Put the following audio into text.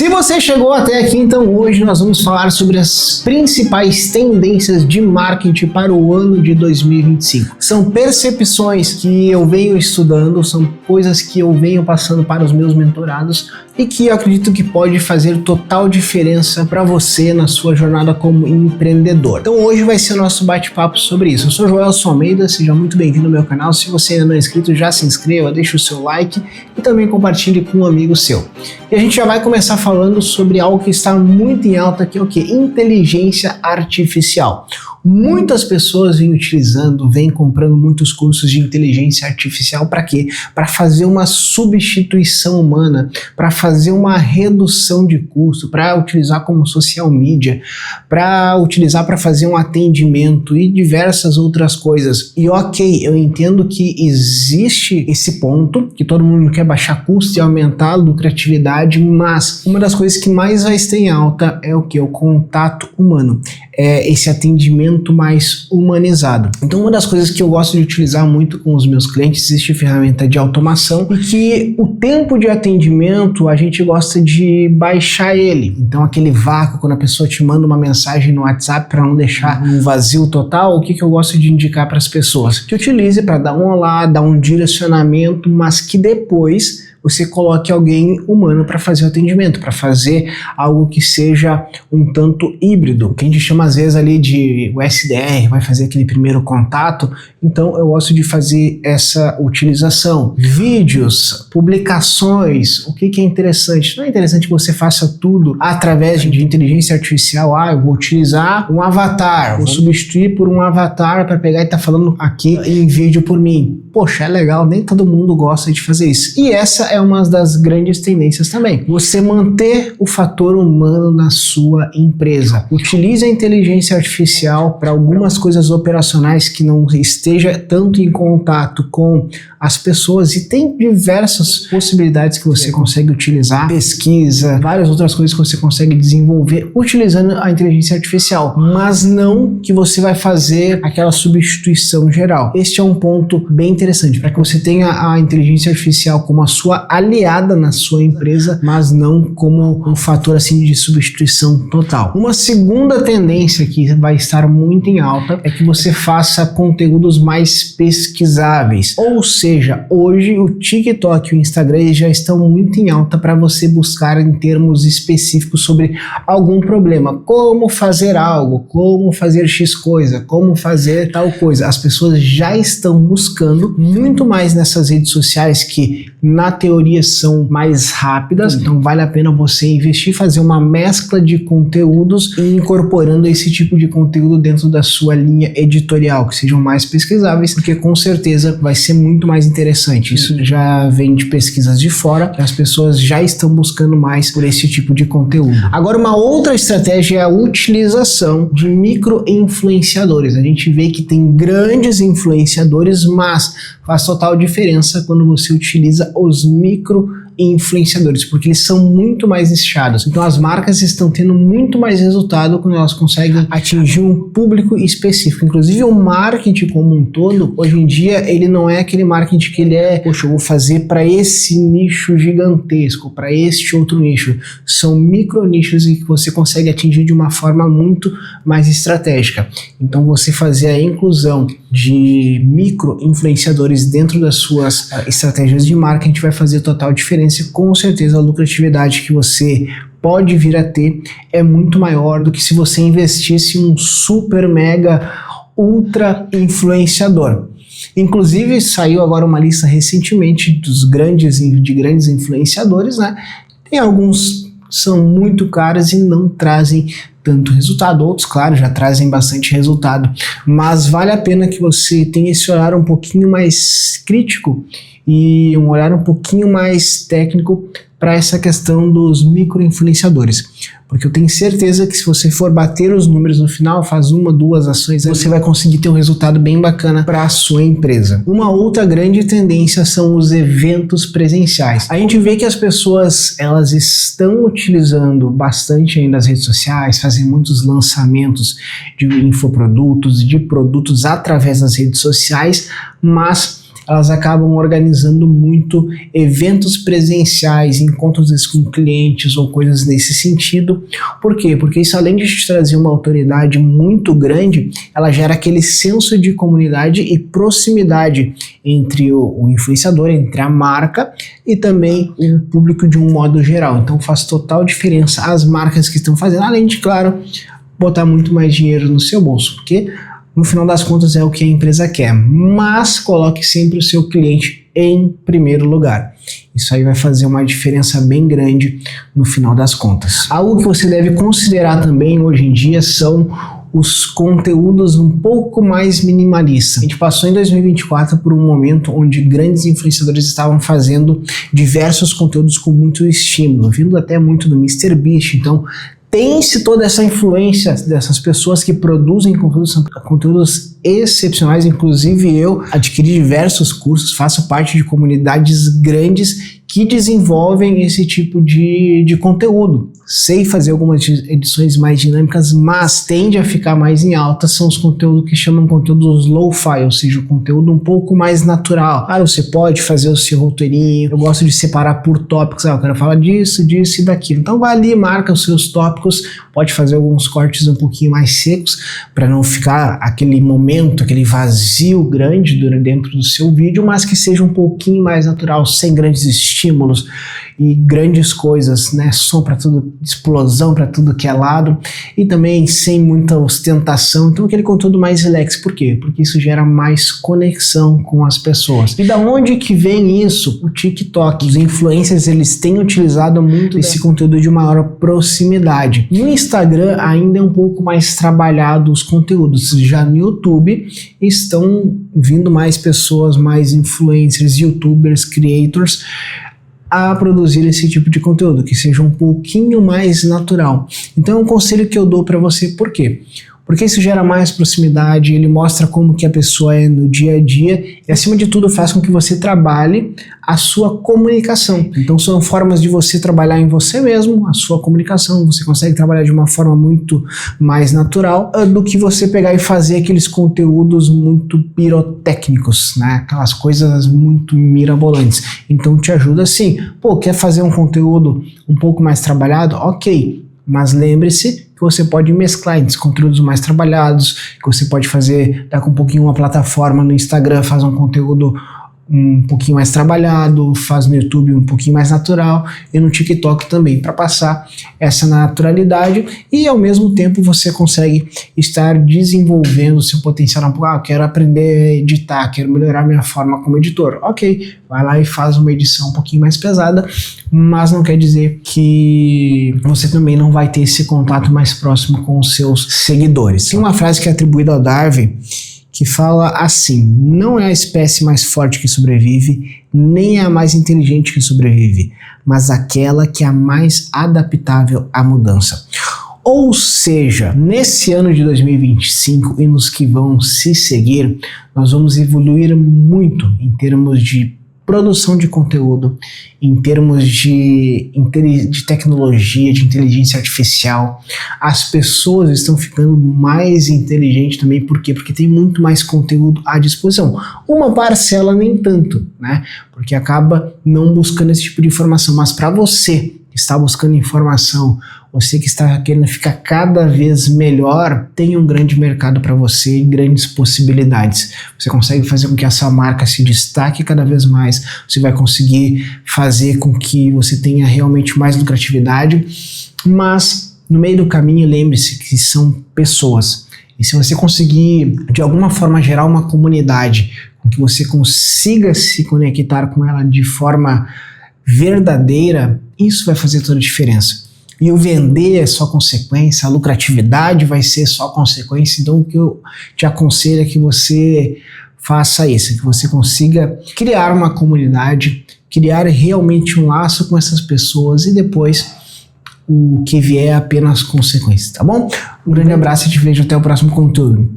Se você chegou até aqui, então hoje nós vamos falar sobre as principais tendências de marketing para o ano de 2025. São percepções que eu venho estudando, são coisas que eu venho passando para os meus mentorados e que eu acredito que pode fazer total diferença para você na sua jornada como empreendedor. Então hoje vai ser o nosso bate-papo sobre isso. Eu sou Joelson Almeida, seja muito bem-vindo ao meu canal. Se você ainda não é inscrito, já se inscreva, deixe o seu like e também compartilhe com um amigo seu. E a gente já vai começar falando sobre algo que está muito em alta, que é o que? Inteligência artificial. Muitas pessoas vêm utilizando, vêm comprando muitos cursos de inteligência artificial para quê? Para fazer uma substituição humana, para fazer uma redução de custo, para utilizar como social media, para utilizar para fazer um atendimento e diversas outras coisas. E ok, eu entendo que existe esse ponto, que todo mundo quer baixar custo e aumentar a lucratividade, mas uma das coisas que mais vai estar em alta é o que? O contato humano, é esse atendimento mais humanizado. Então uma das coisas que eu gosto de utilizar muito com os meus clientes, existe ferramenta de automação e que o tempo de atendimento a gente gosta de baixar ele. Então aquele vácuo, quando a pessoa te manda uma mensagem no WhatsApp para não deixar um vazio total, o que eu gosto de indicar para as pessoas? Que utilize para dar um olá, dar um direcionamento, mas que depois você coloque alguém humano para fazer o atendimento, para fazer algo que seja um tanto híbrido, que a gente chama às vezes ali de o SDR, vai fazer aquele primeiro contato. Então eu gosto de fazer essa utilização. Vídeos, publicações, o que é interessante? Não é interessante que você faça tudo através de inteligência artificial. Eu vou utilizar um avatar, vou substituir por um avatar para pegar e estar falando aqui em vídeo por mim. Poxa, é legal, nem todo mundo gosta de fazer isso. E essa é uma das grandes tendências também. Você manter o fator humano na sua empresa. Utilize a inteligência artificial para algumas coisas operacionais que não esteja tanto em contato com as pessoas, e tem diversas possibilidades que você consegue utilizar, pesquisa, várias outras coisas que você consegue desenvolver utilizando a inteligência artificial, mas não que você vai fazer aquela substituição geral. Este é um ponto bem interessante, para que você tenha a inteligência artificial como a sua aliada na sua empresa, mas não como um fator assim de substituição total. Uma segunda tendência que vai estar muito em alta é que você faça conteúdos mais pesquisáveis, ou seja, hoje o TikTok e o Instagram já estão muito em alta para você buscar em termos específicos sobre algum problema, como fazer algo, como fazer X coisa, como fazer tal coisa. As pessoas já estão buscando muito mais nessas redes sociais que na teoria são mais rápidas, então vale a pena você investir, fazer uma mescla de conteúdos e incorporando esse tipo de conteúdo dentro da sua linha editorial, que sejam mais pesquisáveis, porque com certeza vai ser muito mais interessante. Isso já vem de pesquisas de fora, que as pessoas já estão buscando mais por esse tipo de conteúdo. Agora, uma outra estratégia é a utilização de micro-influenciadores. A gente vê que tem grandes influenciadores, mas faz total diferença quando você utiliza os micro-influenciadores, porque eles são muito mais nichados. Então as marcas estão tendo muito mais resultado quando elas conseguem atingir um público específico. Inclusive o marketing como um todo, hoje em dia, ele não é aquele marketing que ele é, poxa, eu vou fazer para esse nicho gigantesco, para este outro nicho. São micro nichos e que você consegue atingir de uma forma muito mais estratégica. Então você fazer a inclusão de micro-influenciadores dentro das suas estratégias de marketing vai fazer total diferença. Com certeza a lucratividade que você pode vir a ter é muito maior do que se você investisse em um super mega ultra influenciador. Inclusive saiu agora uma lista recentemente de grandes influenciadores, né? Tem alguns que são muito caros e não trazem tanto resultado, outros, claro, já trazem bastante resultado, mas vale a pena que você tenha esse olhar um pouquinho mais crítico e um olhar um pouquinho mais técnico para essa questão dos micro-influenciadores, porque eu tenho certeza que se você for bater os números no final, faz uma, duas ações, você vai conseguir ter um resultado bem bacana para a sua empresa. Uma outra grande tendência são os eventos presenciais. A gente vê que as pessoas, elas estão utilizando bastante ainda as redes sociais, fazem muitos lançamentos de infoprodutos, de produtos através das redes sociais, mas elas acabam organizando muito eventos presenciais, encontros com clientes ou coisas nesse sentido. Por quê? Porque isso, além de te trazer uma autoridade muito grande, ela gera aquele senso de comunidade e proximidade entre o influenciador, entre a marca e também o público de um modo geral. Então faz total diferença as marcas que estão fazendo, além de, claro, botar muito mais dinheiro no seu bolso, porque no final das contas é o que a empresa quer, mas coloque sempre o seu cliente em primeiro lugar. Isso aí vai fazer uma diferença bem grande no final das contas. Algo que você deve considerar também hoje em dia são os conteúdos um pouco mais minimalistas. A gente passou em 2024 por um momento onde grandes influenciadores estavam fazendo diversos conteúdos com muito estímulo, vindo até muito do MrBeast. Então tem-se toda essa influência dessas pessoas que produzem conteúdos excepcionais. Inclusive eu adquiri diversos cursos, faço parte de comunidades grandes que desenvolvem esse tipo de conteúdo. Sei fazer algumas edições mais dinâmicas, mas tende a ficar mais em alta são os conteúdos que chamam conteúdos low-fi, ou seja, o conteúdo um pouco mais natural. Você pode fazer o seu roteirinho, eu gosto de separar por tópicos, eu quero falar disso, disso e daquilo. Então vai ali, marca os seus tópicos, pode fazer alguns cortes um pouquinho mais secos, para não ficar aquele momento, aquele vazio grande dentro do seu vídeo, mas que seja um pouquinho mais natural, sem grandes estímulos e grandes coisas, né? Som para tudo, explosão para tudo que é lado, e também sem muita ostentação. Então aquele conteúdo mais relax. Por quê? Porque isso gera mais conexão com as pessoas. E da onde que vem isso? O TikTok. Os influencers, eles têm utilizado muito esse conteúdo de maior proximidade. No Instagram ainda é um pouco mais trabalhado os conteúdos. Já no YouTube estão vindo mais pessoas, mais influencers, youtubers, creators, a produzir esse tipo de conteúdo, que seja um pouquinho mais natural. Então é um conselho que eu dou para você. Por quê? Porque isso gera mais proximidade, ele mostra como que a pessoa é no dia a dia e, acima de tudo, faz com que você trabalhe a sua comunicação. Então são formas de você trabalhar em você mesmo, a sua comunicação. Você consegue trabalhar de uma forma muito mais natural do que você pegar e fazer aqueles conteúdos muito pirotécnicos, né? Aquelas coisas muito mirabolantes. Então te ajuda sim. Quer fazer um conteúdo um pouco mais trabalhado? Ok, mas lembre-se que você pode mesclar entre conteúdos mais trabalhados, que você pode fazer, dar com um pouquinho uma plataforma no Instagram, faz um conteúdo um pouquinho mais trabalhado, faz no YouTube um pouquinho mais natural e no TikTok também, para passar essa naturalidade e ao mesmo tempo você consegue estar desenvolvendo o seu potencial. Quero aprender a editar, quero melhorar minha forma como editor. Ok, vai lá e faz uma edição um pouquinho mais pesada, mas não quer dizer que você também não vai ter esse contato mais próximo com os seus seguidores. Tem uma frase que é atribuída ao Darwin que fala assim: não é a espécie mais forte que sobrevive, nem é a mais inteligente que sobrevive, mas aquela que é a mais adaptável à mudança. Ou seja, nesse ano de 2025 e nos que vão se seguir, nós vamos evoluir muito em termos de produção de conteúdo, em termos de tecnologia, de inteligência artificial. As pessoas estão ficando mais inteligentes também. Por quê? Porque tem muito mais conteúdo à disposição. Uma parcela nem tanto, né? Porque acaba não buscando esse tipo de informação. Mas para você que está buscando informação, você que está querendo ficar cada vez melhor, tem um grande mercado para você e grandes possibilidades. Você consegue fazer com que essa marca se destaque cada vez mais, você vai conseguir fazer com que você tenha realmente mais lucratividade, mas no meio do caminho lembre-se que são pessoas. E se você conseguir de alguma forma gerar uma comunidade, com que você consiga se conectar com ela de forma verdadeira, isso vai fazer toda a diferença. E o vender é só consequência, a lucratividade vai ser só consequência. Então o que eu te aconselho é que você faça isso, que você consiga criar uma comunidade, criar realmente um laço com essas pessoas e depois o que vier é apenas consequência, tá bom? Um grande abraço e te vejo até o próximo conteúdo.